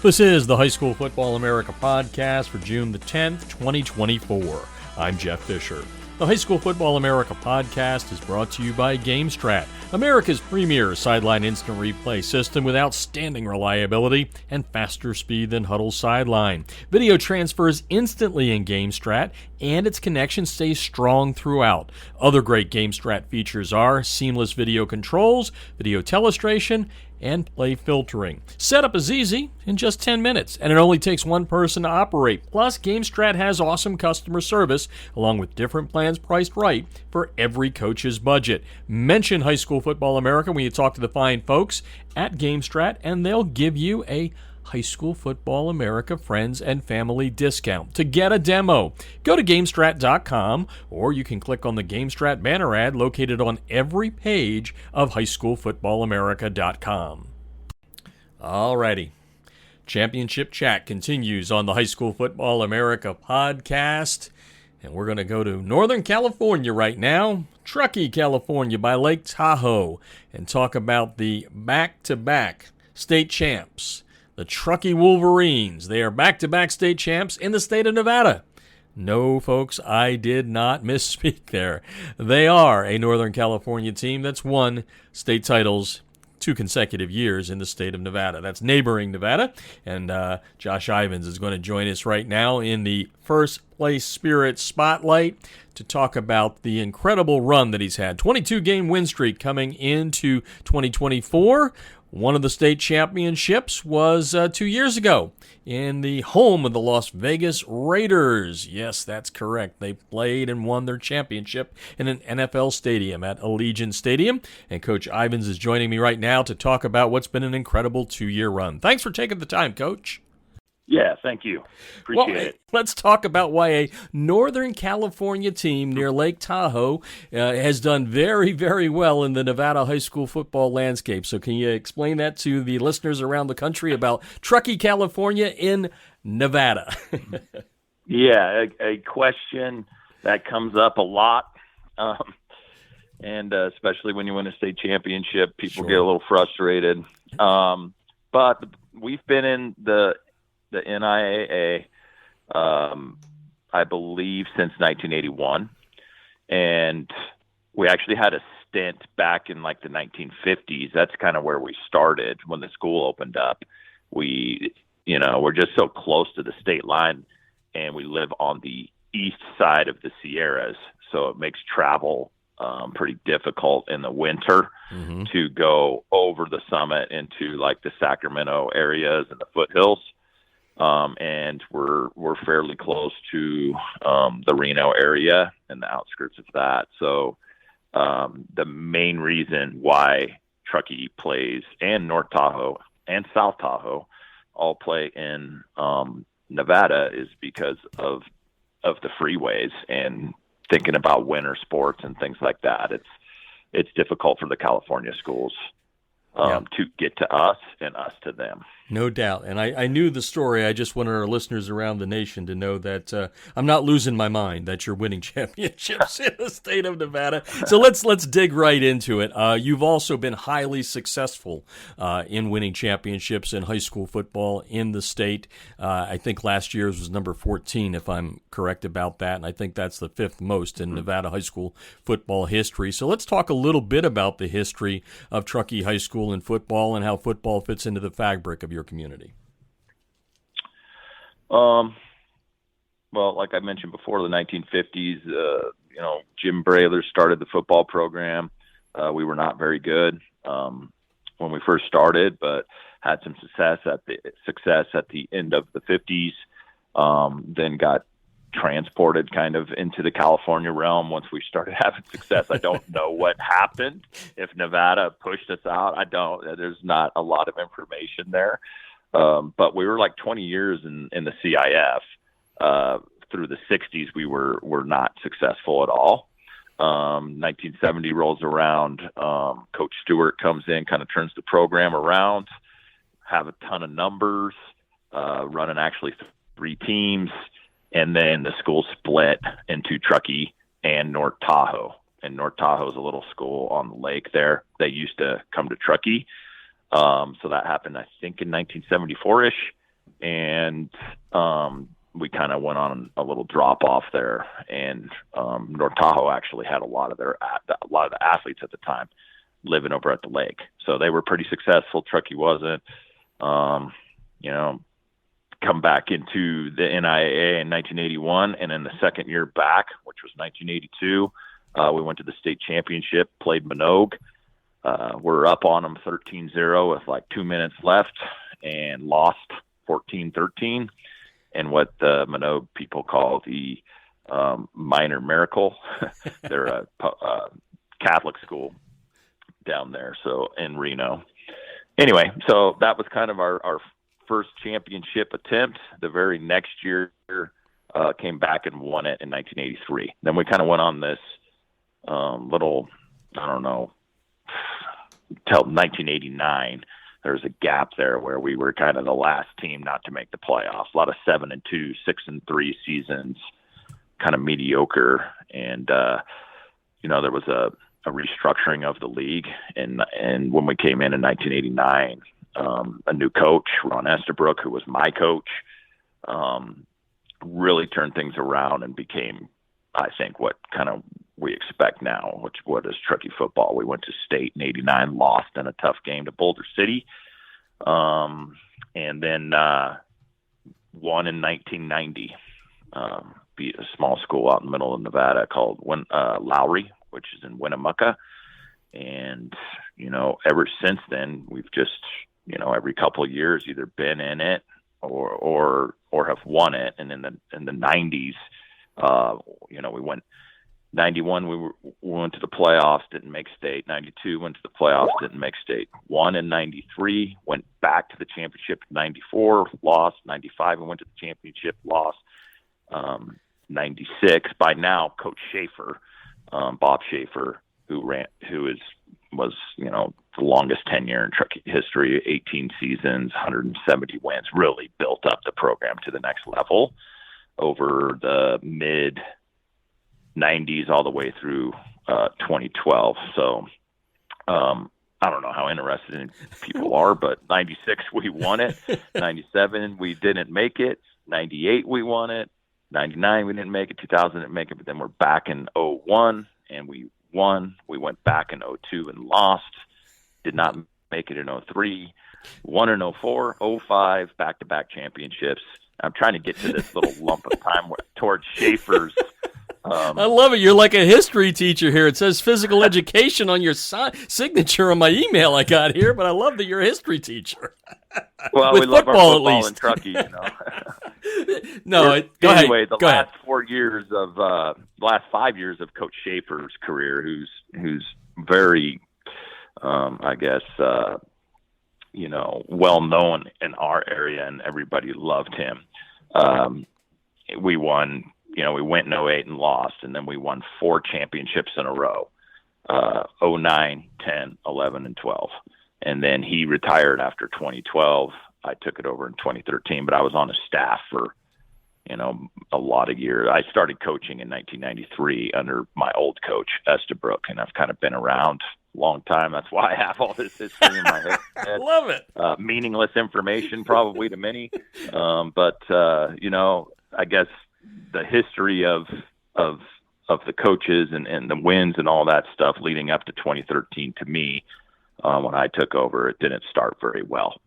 This is the High School Football America podcast for June the 10th, 2024. I'm Jeff Fisher. The High School Football America podcast is brought to you by GameStrat, America's premier sideline instant replay system with outstanding reliability and faster speed than Huddle Sideline. Video transfers instantly in GameStrat, and its connection stays strong throughout. Other great GameStrat features are seamless video controls, video telestration, and play filtering. Setup is easy in just 10 minutes, and it only takes one person to operate. Plus, GameStrat has awesome customer service, along with different plans priced right for every coach's budget. Mention High School Football America when you talk to the fine folks at GameStrat, and they'll give you a High School Football America friends and family discount. To get a demo, go to GameStrat.com, or you can click on the GameStrat banner ad located on every page of HighSchoolFootballAmerica.com. Alrighty. Championship chat continues on the High School Football America podcast, and we're going to go to Northern California right now, Truckee, California, by Lake Tahoe, and talk about the back-to-back state champs. The Truckee Wolverines. They are back-to-back state champs in the state of Nevada. No, folks, I did not misspeak there. They are a Northern California team that's won state titles 2 consecutive years in the state of Nevada. That's neighboring Nevada. And Josh Ivens is going to join us right now in the First Place Spirit Spotlight to talk about the incredible run that he's had. 22-game win streak coming into 2024. One of the state championships was 2 years ago in the home of the Las Vegas Raiders. Yes, that's correct. They played and won their championship in an NFL stadium at Allegiant Stadium. And Coach Ivens is joining me right now to talk about what's been an incredible 2-year run. Thanks for taking the time, Coach. Yeah, thank you. Appreciate it. Let's talk about why a Northern California team near Lake Tahoe has done very, very well in the Nevada high school football landscape. So can you explain that to the listeners around the country about Truckee, California in Nevada? Yeah, a question that comes up a lot, and especially when you win a state championship, people get a little frustrated. But we've been in the NIAA, I believe, since 1981. And we actually had a stint back in like the 1950s. That's kind of where we started when the school opened up. We're just so close to the state line, and we live on the east side of the Sierras. So it makes travel pretty difficult in the winter to go over the summit into like the Sacramento areas and the foothills. And we're fairly close to the Reno area and the outskirts of that. So the main reason why Truckee plays, and North Tahoe and South Tahoe all play in Nevada, is because of the freeways and thinking about winter sports and things like that. It's difficult for the California schools to get to us and us to them. No doubt. And I knew the story. I just wanted our listeners around the nation to know that I'm not losing my mind that you're winning championships in the state of Nevada. So let's dig right into it. You've also been highly successful in winning championships in high school football in the state. I think last year's was number 14, if I'm correct about that. And I think that's the 5th most in Nevada high school football history. So let's talk a little bit about the history of Truckee High School in football and how football fits into the fabric of your community. Well, like I mentioned before, the 1950s, Jim Brayler started the football program. We were not very good when we first started, but had some success at the end of the 50s. Then got transported kind of into the California realm once we started having success. I don't know what happened. If Nevada pushed us out, there's not a lot of information there. But we were like 20 years in the CIF. Through the 60s, we were not successful at all. 1970 rolls around. Coach Stewart comes in, kind of turns the program around, have a ton of numbers, running actually 3 teams. And then the school split into Truckee and North Tahoe. And North Tahoe is a little school on the lake there. They used to come to Truckee. So that happened, I think, in 1974-ish. and we kind of went on a little drop off there. And North Tahoe actually had a lot of the athletes at the time living over at the lake, so they were pretty successful. Truckee wasn't. Come back into the NIAA in 1981, and then the second year back, which was 1982, we went to the state championship, played Minogue. We're up on them 13-0 with like 2 minutes left, and lost 14-13. And what the Minogue people call the minor miracle. They're a Catholic school down there, so in Reno. Anyway, so that was kind of our first championship attempt. The very next year, came back and won it in 1983. Then we kind of went on this little, I don't know, till 1989. There was a gap there where we were kind of the last team not to make the playoffs. A lot of 7-2, 6-3 seasons, kind of mediocre. And, there was a restructuring of the league. And when we came in 1989, a new coach, Ron Estabrook, who was my coach, really turned things around and became, I think, what kind of we expect now, what is Truckee football. We went to state in 89, lost in a tough game to Boulder City, and then won in 1990, beat a small school out in the middle of Nevada called Lowry, which is in Winnemucca. And, ever since then, we've just, every couple of years either been in it or have won it. And in the 90s, we went 91. We went to the playoffs, didn't make state. 92 went to the playoffs, didn't make state. Won in 93, went back to the championship in 94, lost. 95 and went to the championship, lost. 96. By now, Coach Schaefer, Bob Schaefer, who was the longest tenure in Truckee history, 18 seasons, 170 wins, really built up the program to the next level over the mid 90s all the way through 2012. So I don't know how interested people are, but 96 we won it, 97 we didn't make it, 98 we won it, 99 we didn't make it, 2000 didn't make it, but then we're back in 01 and we won. We went back in 02 and lost, did not make it in 03, won in 04, 05, back-to-back championships. I'm trying to get to this little lump of time towards Schaefer's. I love it. You're like a history teacher here. It says physical education on your signature on my email I got here, but I love that you're a history teacher. Well, with we love football, our football at least. in Truckee, No, go anyway, ahead. the Go last ahead. 4 years of last 5 years of Coach Schaefer's career, who's very, I guess, well known in our area, and everybody loved him. We won. We went in 08 and lost, and then we won 4 championships in a row, 09, 10, 11, and 12. And then he retired after 2012. I took it over in 2013, but I was on his staff for, a lot of years. I started coaching in 1993 under my old coach, Estabrook, and I've kind of been around a long time. That's why I have all this history in my head. I love it. Meaningless information probably to many. But I guess the history of the coaches and the wins and all that stuff leading up to 2013, to me, when I took over, it didn't start very well.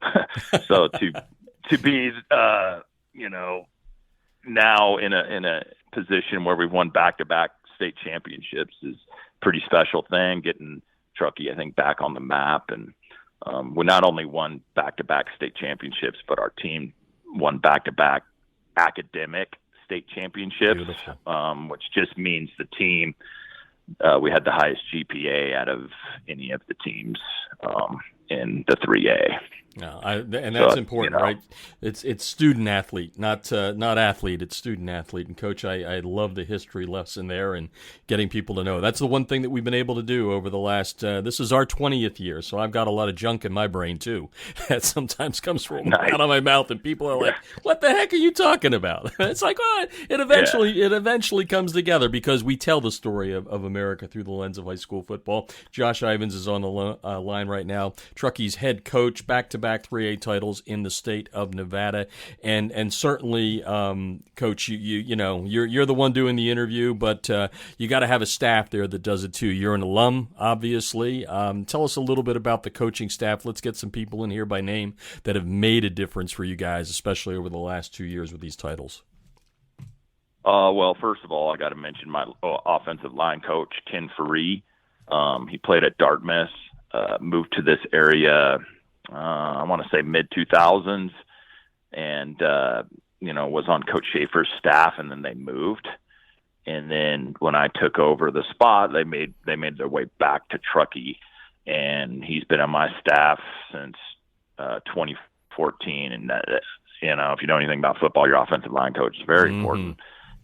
So to be now in a position where we've won back-to-back state championships is a pretty special thing. Getting Truckee, I think, back on the map, and we not only won back-to-back state championships, but our team won back-to-back academic state championships, which just means the team, we had the highest GPA out of any of the teams in the 3A. No, and that's important, right? It's student athlete, not athlete. It's student athlete. And Coach, I love the history lesson there and getting people to know. That's the one thing that we've been able to do over the last. This is our 20th year, so I've got a lot of junk in my brain too. That sometimes comes from out of my mouth, and people are like, "What the heck are you talking about?" It's like, well, it eventually comes together because we tell the story of America through the lens of high school football. Josh Ivens is on the line right now. Truckee's head coach, back-to-back 3A titles in the state of Nevada, and certainly, Coach, you're the one doing the interview, but you got to have a staff there that does it too. You're an alum, obviously. Tell us a little bit about the coaching staff. Let's get some people in here by name that have made a difference for you guys, especially over the last 2 years with these titles. Well, first of all, I got to mention my offensive line coach, Ken Faree. He played at Dartmouth, moved to this area, I want to say mid-2000s, and, was on Coach Schaefer's staff, and then they moved. And then when I took over the spot, they made their way back to Truckee, and he's been on my staff since 2014. And, if you know anything about football, your offensive line coach is very important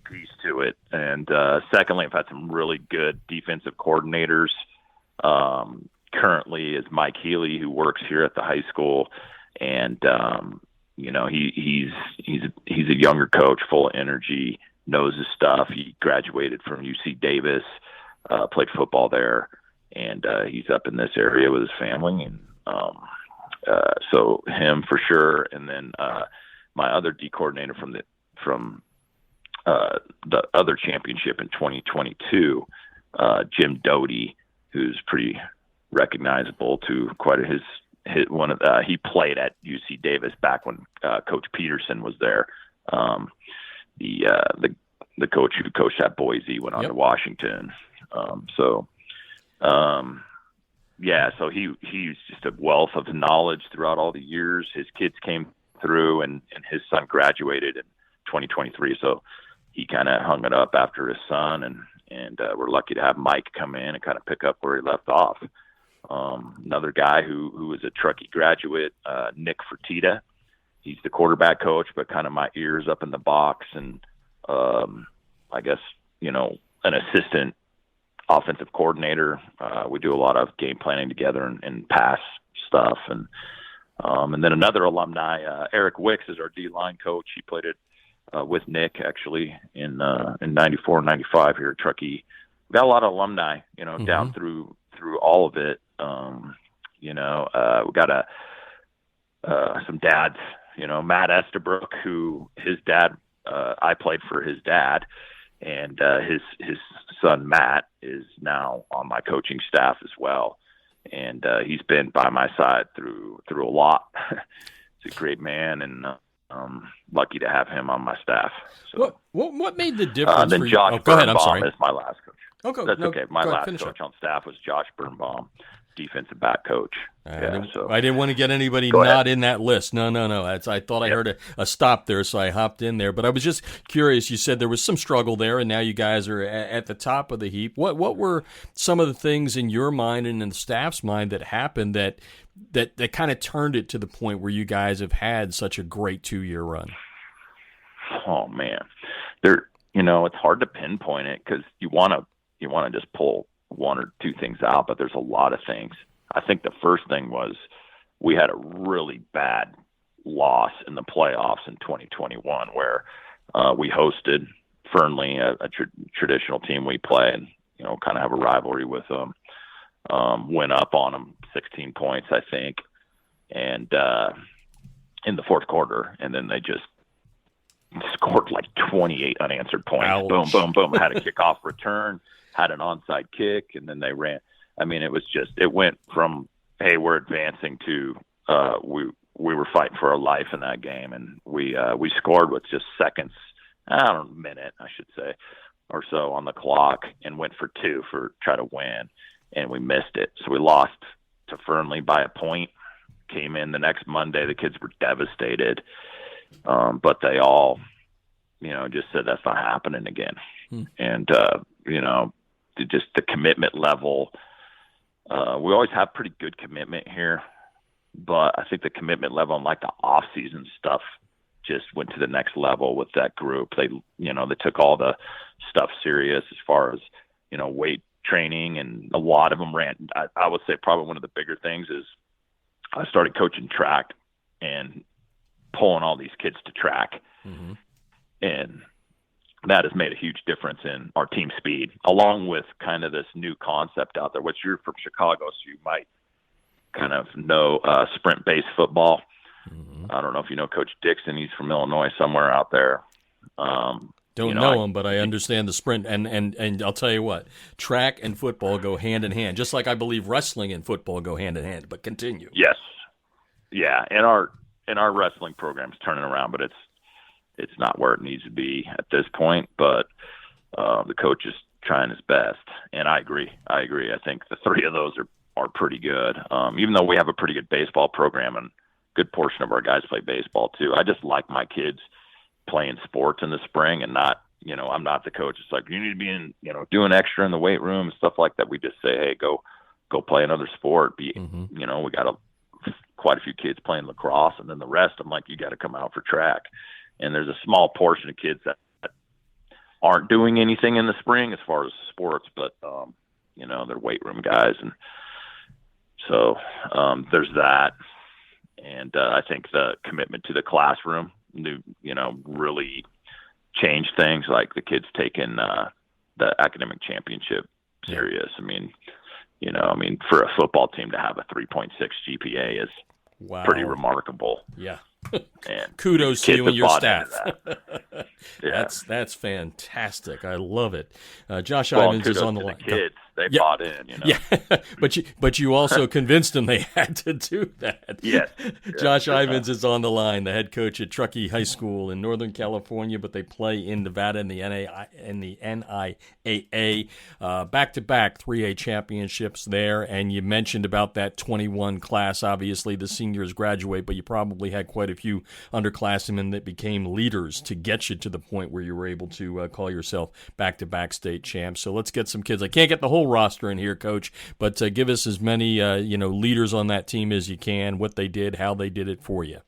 piece to it. And secondly, I've had some really good defensive coordinators. Currently is Mike Healy, who works here at the high school, and he's a younger coach, full of energy, knows his stuff. He graduated from UC Davis, played football there, and he's up in this area with his family, and so him for sure. And then my other D coordinator from the other championship in 2022, Jim Doty, who's pretty recognizable to quite his one of he played at UC Davis back when Coach Peterson was there. The coach who coached at Boise went on to Washington. So he's just a wealth of knowledge throughout all the years. His kids came through, and his son graduated in 2023. So he kind of hung it up after his son, and we're lucky to have Mike come in and kind of pick up where he left off. Another guy who is a Truckee graduate, Nick Fertitta. He's the quarterback coach, but kind of my ears up in the box, and I guess an assistant offensive coordinator. We do a lot of game planning together and pass stuff, and then another alumni, Eric Wicks, is our D-line coach. He played it with Nick actually in 94 and 95 here at Truckee. We got a lot of alumni, down through all of it. We got some dads, Matt Estabrook, who his dad, I played for his dad, and his son Matt is now on my coaching staff as well, and he's been by my side through a lot. He's a great man, and lucky to have him on my staff. So, what made the difference then for you? Josh Go ahead. I'm Birnbaum sorry. is my last coach. That's okay. My last coach up. on staff was Josh Birnbaum, defensive back coach. I didn't want to get anybody not in that list. No. I thought I heard a stop there, so I hopped in there. But I was just curious. You said there was some struggle there, and now you guys are at the top of the heap. What were some of the things in your mind and in the staff's mind that happened that kind of turned it to the point where you guys have had such a great 2-year run? Oh man, it's hard to pinpoint it because you want to just pull one or two things out, but there's a lot of things. I think the first thing was we had a really bad loss in the playoffs in 2021 where we hosted Fernley, a traditional team we play, and kind of have a rivalry with them. Went up on them 16 points, I think, and in the fourth quarter, and then they just scored like 28 unanswered points. Ouch. Boom, boom, boom. Had a kickoff return, had an onside kick, and then they ran. I mean, it went from, hey, we're advancing to we were fighting for our life in that game, and we scored with just seconds, minute, I should say, or so on the clock, and went for two for try to win, and we missed it. So we lost to Fernley by a point. Came in the next Monday, the kids were devastated, but they all, just said that's not happening again. And just the commitment level. We always have pretty good commitment here, but I think the commitment level and like the off-season stuff just went to the next level with that group. They took all the stuff serious as far as, weight training, and a lot of them ran. I would say probably one of the bigger things is I started coaching track and pulling all these kids to track. Mm-hmm. And that has made a huge difference in our team speed, along with kind of this new concept out there, which you're from Chicago, so you might kind of know sprint-based football. Mm-hmm. I don't know if you know Coach Dixon. He's from Illinois, somewhere out there. Don't know him, but I understand the sprint. And I'll tell you what, track and football go hand in hand, just like I believe wrestling and football go hand in hand. But continue. Yes. Yeah, and our wrestling program's turning around, but it's not where it needs to be at this point. But the coach is trying his best, and I agree. I think the three of those are pretty good. Even though we have a pretty good baseball program, and a good portion of our guys play baseball too. I just like my kids playing sports in the spring, and not, I'm not the coach. It's like, you need to be in, doing extra in the weight room and stuff like that. We just say, hey, go play another sport. We got quite a few kids playing lacrosse, and then the rest, I'm like, you got to come out for track. And there's a small portion of kids that aren't doing anything in the spring as far as sports, but they're weight room guys, and so there's that. And I think the commitment to the classroom, really changed things. Like the kids taking the academic championship serious. For a football team to have a 3.6 GPA is pretty remarkable. Yeah. And kudos to you and your staff. Yeah. That's fantastic. I love it. Josh Ivens is on the line. Kids, they bought in. Yeah, but you also convinced them they had to do that. Yes. Josh Ivens is on the line, the head coach at Truckee High School in Northern California, but they play in Nevada in the NIAA. Back-to-back 3A championships there, and you mentioned about that 21 class. Obviously, the seniors graduate, but you probably had quite a few underclassmen that became leaders to get you to the point where you were able to call yourself back-to-back state champs. So let's get some kids. I can't get the whole roster in here, Coach, but give us as many leaders on that team as you can, what they did, how they did it for you.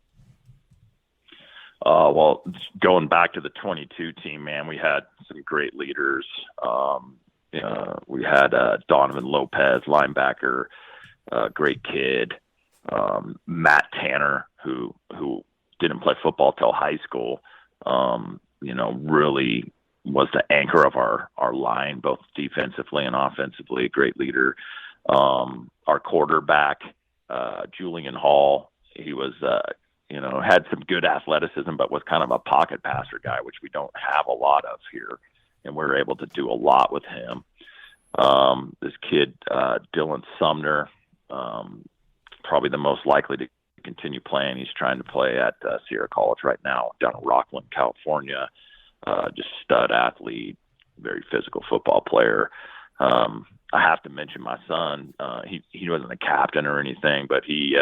Well, going back to the 22 team, man, we had some great leaders. We had Donovan Lopez, linebacker, great kid. Matt Tanner, who didn't play football till high school, really was the anchor of our line, both defensively and offensively. A great leader. Our quarterback, Julian Hall, he was, had some good athleticism, but was kind of a pocket passer guy, which we don't have a lot of here, and we were able to do a lot with him. This kid, Dylan Sumner, probably the most likely to continue playing. He's trying to play at Sierra College right now down in Rockland, California. Just stud athlete, very physical football player. I have to mention my son. He wasn't a captain or anything, but he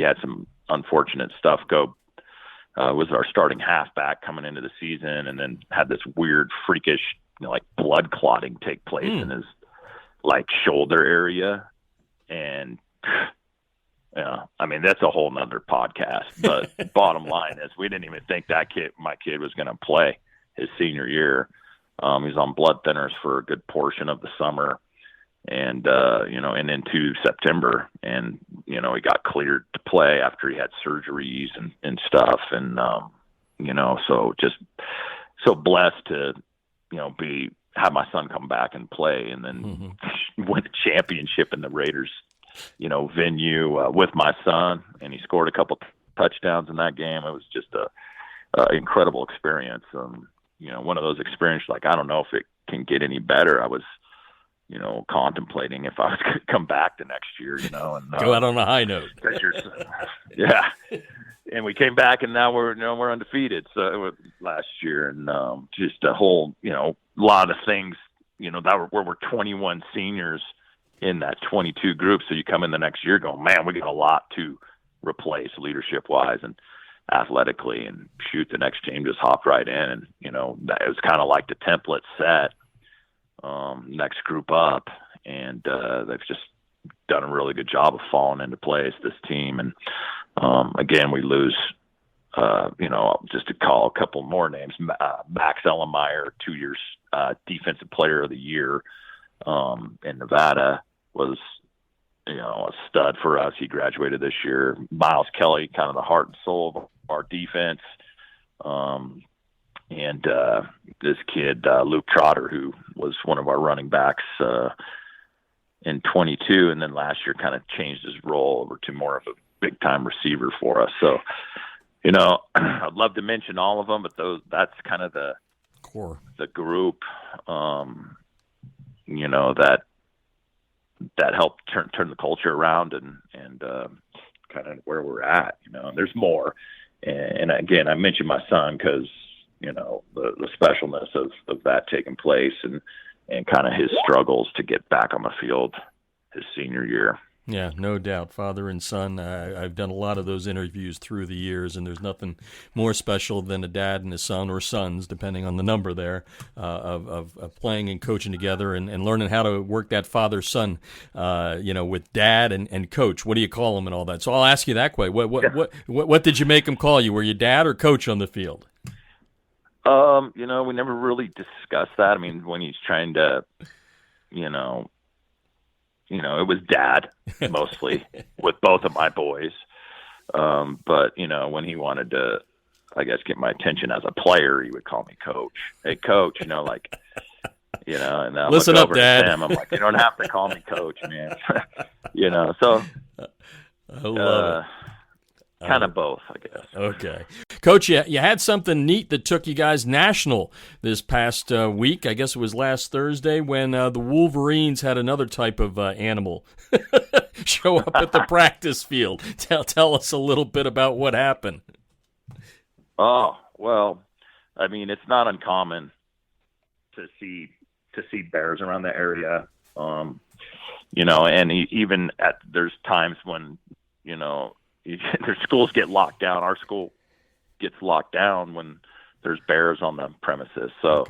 had some unfortunate stuff go. Was our starting halfback coming into the season, and then had this weird, freakish, blood clotting take place in his shoulder area, and that's a whole nother podcast. But bottom line is, we didn't even think my kid was going to play his senior year. He was on blood thinners for a good portion of the summer, and and into September, and he got cleared to play after he had surgeries and stuff, and so just so blessed to have my son come back and play, and then win a championship in the Raiders venue with my son, and he scored a couple touchdowns in that game. It was just a incredible experience. One of those experiences, I don't know if it can get any better. I was, contemplating if I was going to come back the next year, and go out on a high note. Yeah. And we came back, and now we're undefeated. So it was last year, and just a whole, lot of things, that were 21 seniors in that 22 group. So you come in the next year going, man, we got a lot to replace leadership wise and athletically, and shoot, the next team just hopped right in. And, that was kind of like the template set, next group up. And they've just done a really good job of falling into place, this team. And again, we lose, just to call a couple more names, Max Ellemeyer, 2 years defensive player of the year in Nevada, was a stud for us. He graduated this year. Miles Kelly, kind of the heart and soul of our defense. And this kid, Luke Trotter, who was one of our running backs in 22, and then last year kind of changed his role over to more of a big time receiver for us. So, I'd love to mention all of them, but that's kind of the core, the group, that helped turn the culture around and kind of where we're at, and there's more. And again, I mentioned my son because, the specialness of that taking place and kind of his struggles to get back on the field his senior year. Yeah, no doubt. Father and son. I've done a lot of those interviews through the years, and there's nothing more special than a dad and a son, or sons, depending on the number there, of playing and coaching together and learning how to work that father-son, with dad and coach. What do you call them and all that? So I'll ask you that way. What did you make him call you? Were you dad or coach on the field? We never really discussed that. I mean, when he's trying to, it was dad mostly with both of my boys. But, when he wanted to, I guess, get my attention as a player, he would call me coach. Hey, coach, and I listen look up, over Dad. to him. I'm like, you don't have to call me coach, man. So I love it. Kind of both, I guess. Okay. Coach, you had something neat that took you guys national this past week. I guess it was last Thursday when the Wolverines had another type of animal show up at the practice field. Tell us a little bit about what happened. Oh, well, I mean, it's not uncommon to see bears around the area. And even there's times when, their schools get locked down. Our school gets locked down when there's bears on the premises. So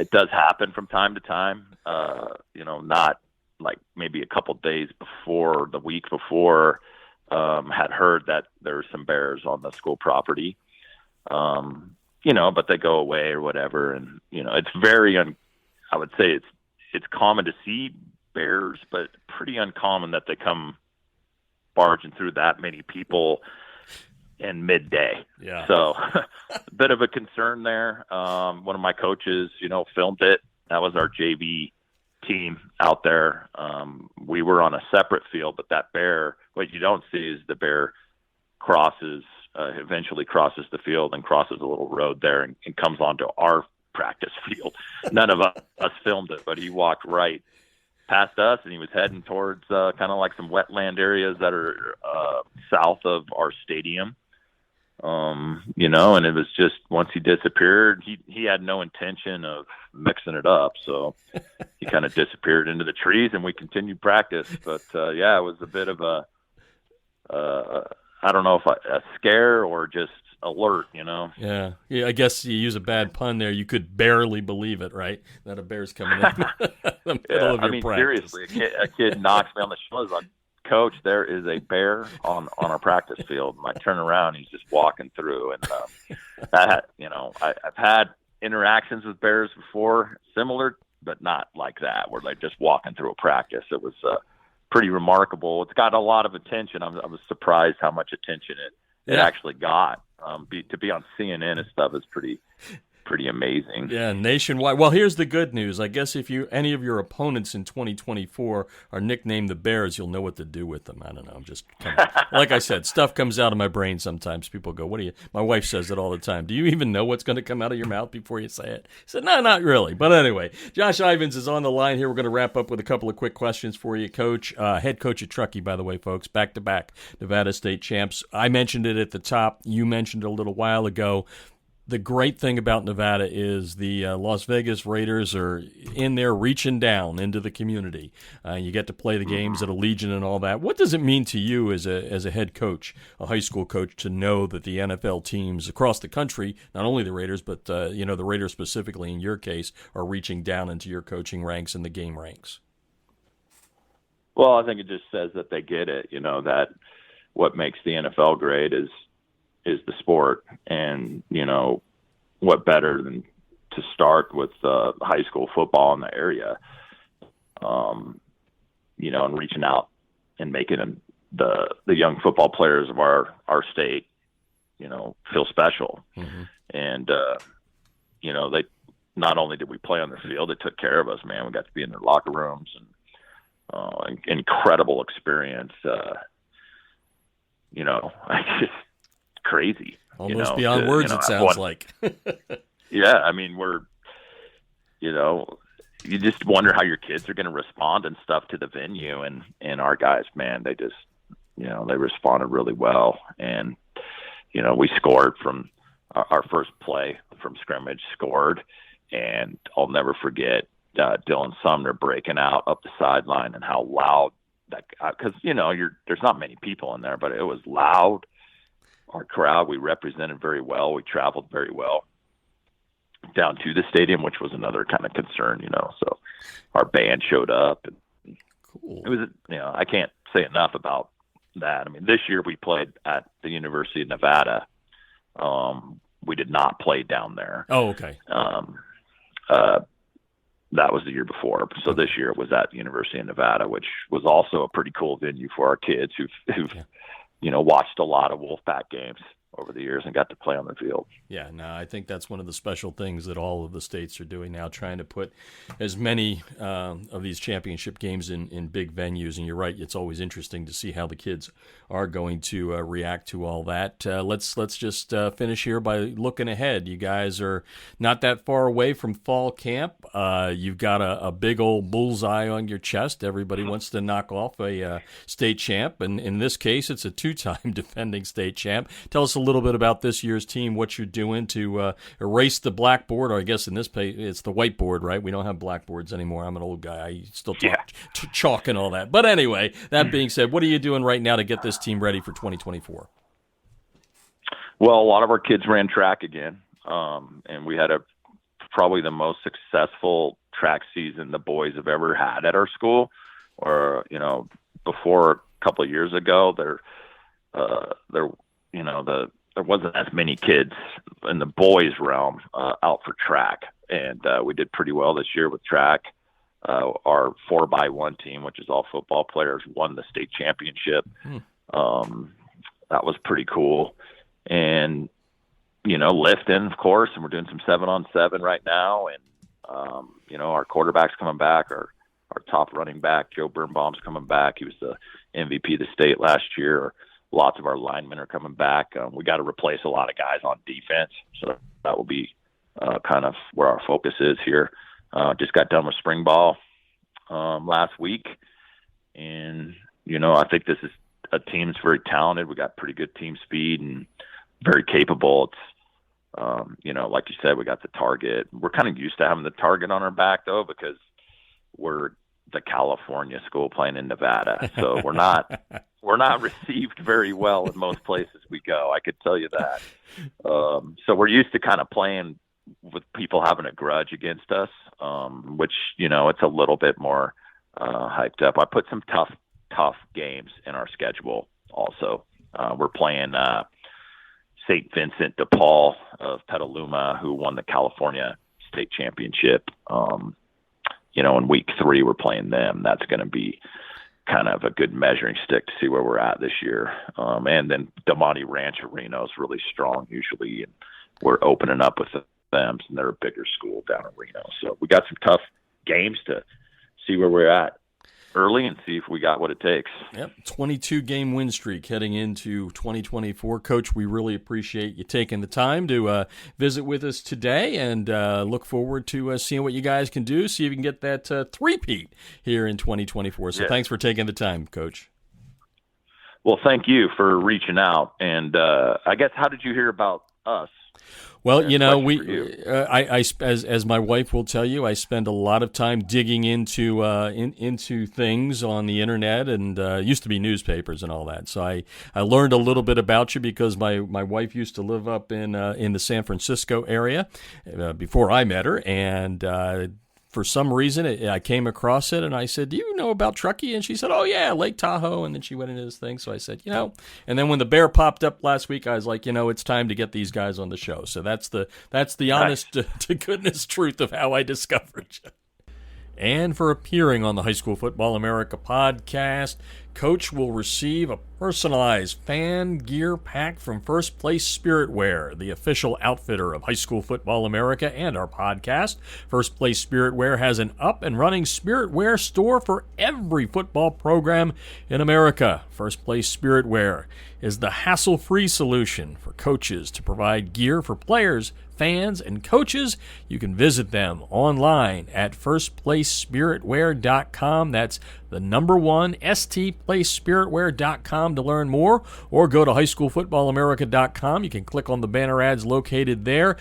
It does happen from time to time. Not like maybe a couple days before, the week before, had heard that there were some bears on the school property. But they go away or whatever. And, it's very, I would say it's common to see bears, but pretty uncommon that they come barging through that many people in midday. Yeah. So a bit of a concern there. One of my coaches, filmed it. That was our JV team out there. We were on a separate field, but that bear, what you don't see is the bear eventually crosses the field and crosses a little road there and comes onto our practice field. None of us filmed it, but he walked right past us, and he was heading towards kind of like some wetland areas that are south of our stadium. And it was just, once he disappeared, he had no intention of mixing it up. So he kind of disappeared into the trees, and we continued practice. But it was a bit of I don't know if a scare or just alert, Yeah, I guess you use a bad pun there. You could barely believe it, right? That a bear's coming in the middle of your practice. Seriously, a kid knocks me on the shoulder like, Coach, there is a bear on our practice field. And I turn around, he's just walking through. And I've had interactions with bears before, similar, but not like that, where they're just walking through a practice. It was pretty remarkable. It's got a lot of attention. I was surprised how much attention it actually got. To be on CNN and stuff is pretty amazing. Yeah, nationwide. Well, here's the good news. I guess if any of your opponents in 2024 are nicknamed the Bears, you'll know what to do with them. I don't know. I'm just like I said, stuff comes out of my brain sometimes. People go, "What do you?" My wife says it all the time. Do you even know what's going to come out of your mouth before you say it? I said, no, not really. But anyway, Josh Ivens is on the line here. We're going to wrap up with a couple of quick questions for you, Coach. Head coach at Truckee, by the way, folks. Back-to-back Nevada State champs. I mentioned it at the top. You mentioned it a little while ago. The great thing about Nevada is the Las Vegas Raiders are in there reaching down into the community. You get to play the games at Allegiant and all that. What does it mean to you as a head coach, a high school coach, to know that the NFL teams across the country, not only the Raiders, but the Raiders specifically in your case, are reaching down into your coaching ranks and the game ranks? Well, I think it just says that they get it, that what makes the NFL great is the sport, and what better than to start with high school football in the area, and reaching out and making the young football players of our state, feel special. Mm-hmm. And they not only did we play on the field, they took care of us, man. We got to be in their locker rooms, and incredible experience. Just crazy. Almost beyond words, it sounds like. Yeah, I mean, you just wonder how your kids are going to respond and stuff to the venue. And our guys, man, they just, they responded really well. And, we scored from our first play from scrimmage, scored. And I'll never forget Dylan Sumner breaking out up the sideline and how loud that got. Because, there's not many people in there, but it was loud. Our crowd, we represented very well. We traveled very well down to the stadium, which was another kind of concern, So our band showed up. And cool. It was, I can't say enough about that. I mean, this year we played at the University of Nevada. We did not play down there. Oh, okay. That was the year before. So this year it was at the University of Nevada, which was also a pretty cool venue for our kids who've watched a lot of Wolfpack games over the years and got to play on the field. Yeah, no, I think that's one of the special things that all of the states are doing now, trying to put as many of these championship games in big venues. And you're right, it's always interesting to see how the kids are going to react to all that. Let's just finish here by looking ahead. You guys are not that far away from fall camp. You've got a big old bullseye on your chest. Everybody wants to knock off a state champ, and in this case, it's a two-time defending state champ. Tell us a little bit about this year's team, what you're doing to erase the blackboard, or I guess in this case, it's the whiteboard, right? We don't have blackboards anymore. I'm an old guy. I still talk chalk and all that. But anyway, that being said, what are you doing right now to get this team ready for 2024? Well, a lot of our kids ran track again, and we had probably the most successful track season the boys have ever had at our school. Or, before a couple of years ago, there wasn't as many kids in the boys realm out for track. And we did pretty well this year with track. Our 4x1 team, which is all football players, won the state championship. That was pretty cool. And, lifting, of course, and we're doing some 7-on-7 right now. And, our quarterback's coming back. Our top running back, Joe Birnbaum's coming back. He was the MVP of the state last year. Lots of our linemen are coming back. We got to replace a lot of guys on defense, so that will be kind of where our focus is here. Just got done with spring ball last week, and I think this is a team that's very talented. We got pretty good team speed and very capable. It's like you said, we got the target. We're kind of used to having the target on our back though, because we're the California school playing in Nevada, so we're not received very well in most places we go. I could tell you that. So we're used to kind of playing with people having a grudge against us, which, it's a little bit more hyped up. I put some tough games in our schedule also. We're playing St. Vincent de Paul of Petaluma, who won the California state championship. In week 3, we're playing them. That's going to be kind of a good measuring stick to see where we're at this year. And then DeMonte Ranch Arena is really strong usually, and we're opening up with them, and they're a bigger school down in Reno. So we got some tough games to see where we're at early and see if we got what it takes. Yep, 22-game win streak heading into 2024. Coach, we really appreciate you taking the time to visit with us today, and look forward to seeing what you guys can do, see if you can get that three-peat here in 2024. So Thanks for taking the time, Coach. Well, thank you for reaching out. And I guess, how did you hear about us? Well, as my wife will tell you, I spend a lot of time digging into things on the internet, and used to be newspapers and all that. So I learned a little bit about you because my wife used to live up in the San Francisco area before I met her, and for some reason, I came across it, and I said, "Do you know about Truckee?" And she said, "Oh, yeah, Lake Tahoe." And then she went into this thing. So I said, and then when the bear popped up last week, I was like, it's time to get these guys on the show. So that's the honest to goodness truth of how I discovered you. And for appearing on the High School Football America podcast, Coach will receive a personalized fan gear pack from First Place Spirit Wear, the official outfitter of High School Football America and our podcast. First Place Spirit Wear has an up-and-running Spirit Wear store for every football program in America. First Place Spirit Wear is the hassle-free solution for coaches to provide gear for players, fans, and coaches. You can visit them online at firstplacespiritwear.com. That's the number one, stplacespiritwear.com to learn more, or go to highschoolfootballamerica.com. You can click on the banner ads located there.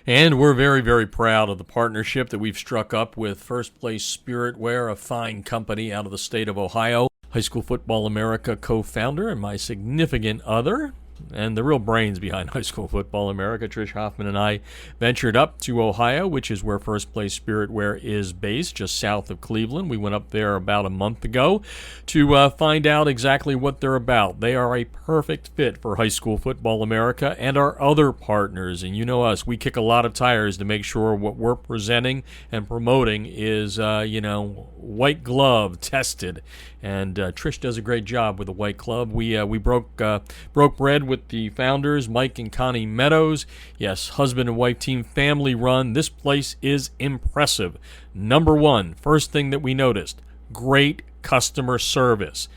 And we're very, very proud of the partnership that we've struck up with First Place Spirit Wear, a fine company out of the state of Ohio. High School Football America co-founder and my significant other, and the real brains behind High School Football America, Trish Hoffman and I ventured up to Ohio, which is where First Place Spirit Wear is based, just south of Cleveland. We went up there about a month ago to find out exactly what they're about. They are a perfect fit for High School Football America and our other partners. And you know us, we kick a lot of tires to make sure what we're presenting and promoting is, white glove tested. And Trish does a great job with the white glove. We broke bread with the founders, Mike and Connie Meadows. Yes, husband and wife team, family run. This place is impressive. Number one, first thing that we noticed, great customer service.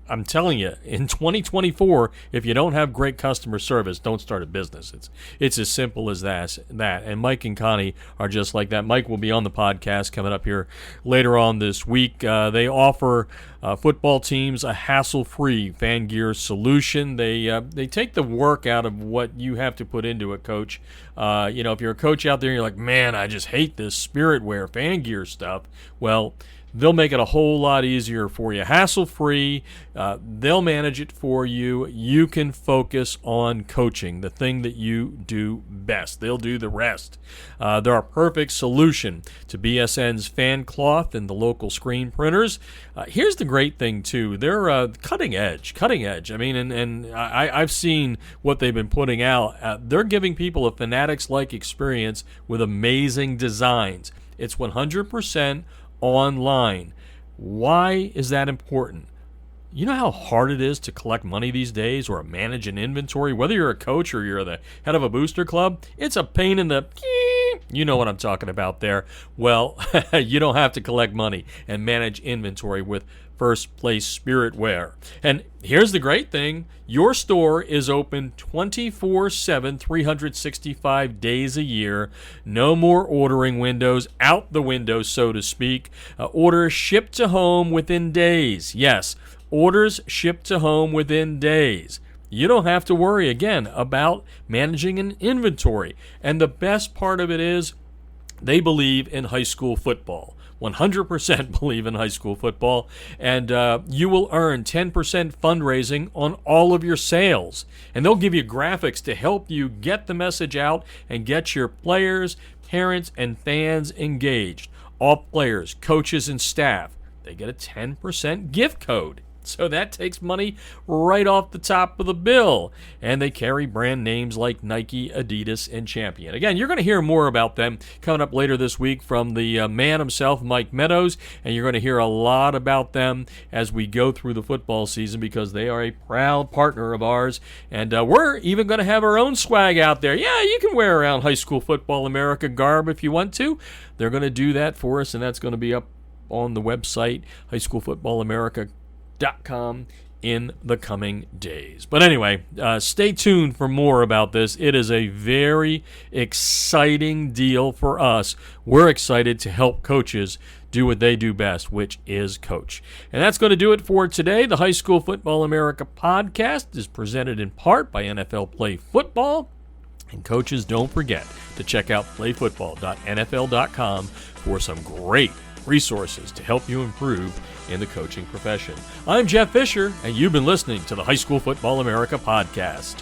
I'm telling you, in 2024, if you don't have great customer service, don't start a business. It's as simple as that. And Mike and Connie are just like that. Mike will be on the podcast coming up here later on this week. They offer football teams a hassle-free fan gear solution. They take the work out of what you have to put into it, Coach. If you're a coach out there and you're like, man, I just hate this Spirit Wear fan gear stuff. Well, they'll make it a whole lot easier for you. Hassle-free. They'll manage it for you. You can focus on coaching, the thing that you do best. They'll do the rest. They're a perfect solution to BSN's fan cloth and the local screen printers. Here's the great thing, too. They're cutting edge. I mean, and I've seen what they've been putting out. They're giving people a Fanatics-like experience with amazing designs. It's 100% online. Why is that important? You know how hard it is to collect money these days or manage an inventory? Whether you're a coach or you're the head of a booster club, it's a pain in the... You know what I'm talking about there. Well, you don't have to collect money and manage inventory with First Place Spirit Wear. And here's the great thing. Your store is open 24/7, 365 days a year. No more ordering windows, out the window, so to speak. Orders shipped to home within days. Yes, orders shipped to home within days. You don't have to worry, again, about managing an inventory. And the best part of it is they believe in high school football. 100% believe in high school football, and you will earn 10% fundraising on all of your sales. And they'll give you graphics to help you get the message out and get your players, parents, and fans engaged. All players, coaches, and staff, they get a 10% gift code. So that takes money right off the top of the bill. And they carry brand names like Nike, Adidas, and Champion. Again, you're going to hear more about them coming up later this week from the man himself, Mike Meadows. And you're going to hear a lot about them as we go through the football season because they are a proud partner of ours. And we're even going to have our own swag out there. Yeah, you can wear around High School Football America garb if you want to. They're going to do that for us, and that's going to be up on the website, highschoolfootballamerica.com in the coming days. But anyway, stay tuned for more about this. It is a very exciting deal for us. We're excited to help coaches do what they do best, which is coach. And that's going to do it for today. The High School Football America podcast is presented in part by NFL Play Football. And coaches, don't forget to check out playfootball.nfl.com for some great resources to help you improve in the coaching profession. I'm Jeff Fisher, and you've been listening to the High School Football America podcast.